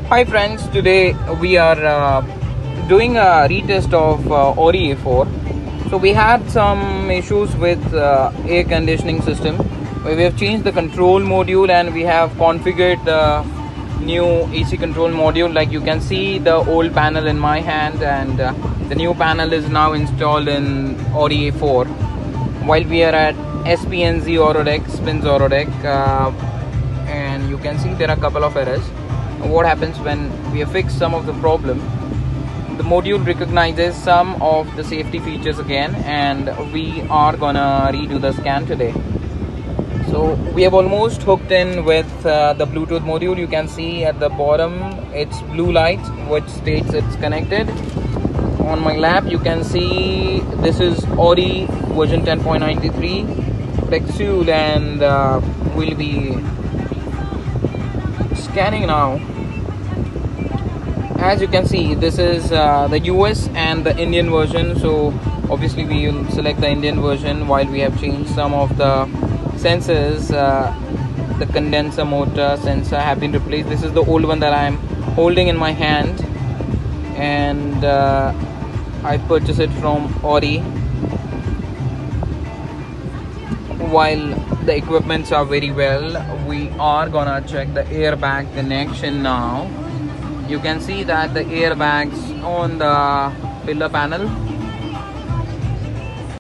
Hi friends, today we are doing a retest of Audi A4. So we had some issues with air conditioning system. We have changed the control module and we have configured the new AC control module. Like you can see the old panel in my hand, and the new panel is now installed in Audi A4. While we are at SPNZ Autotech, and you can see there are a couple of errors. What happens when we fix some of the problem, the module recognizes some of the safety features again, and we are gonna redo the scan today. So we have almost hooked in with the Bluetooth module. You can see at the bottom it's blue light which states it's connected. On my lap you can see this is Audi version 10.93 Pexule, and we'll be scanning now. As you can see, this is the US and the Indian version, so obviously we will select the Indian version. While we have changed some of the sensors, the condenser motor sensor have been replaced. This is the old one that I am holding in my hand, and I purchased it from Audi. While the equipments are very well, we are gonna check the airbag connection now. You can see that the airbags on the pillar panel